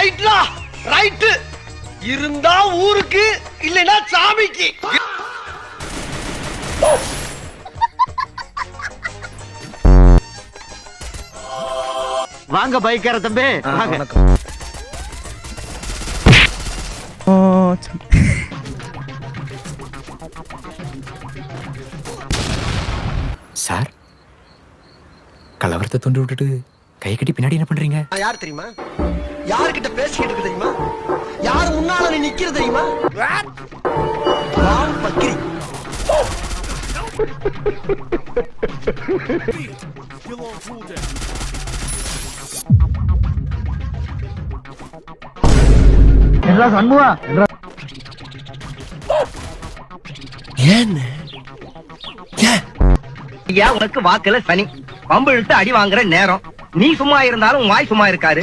ரைட்லா right. இருந்தா ஊருக்கு, இல்லைன்னா சாமிக்கு. வாங்க பைக்கார தம்பி, வாங்க. சார், கலவரத்தை தூண்டி விட்டுட்டு கை கட்டி பின்னாடி என்ன பண்றீங்க? யார் தெரியுமா? யாருக்கிட்ட பேசிக்கிட்டு இருக்கு தெரியுமா? யார் முன்னால நீ நிக்கிறது தெரியுமா? பக்கிரி. சண்முகா உனக்கு வாக்குல சனி பம்பு இழுத்து அடி வாங்குற நேரம். நீ சும்மா இருந்தாலும் வாய் சும்மா இருக்காரு.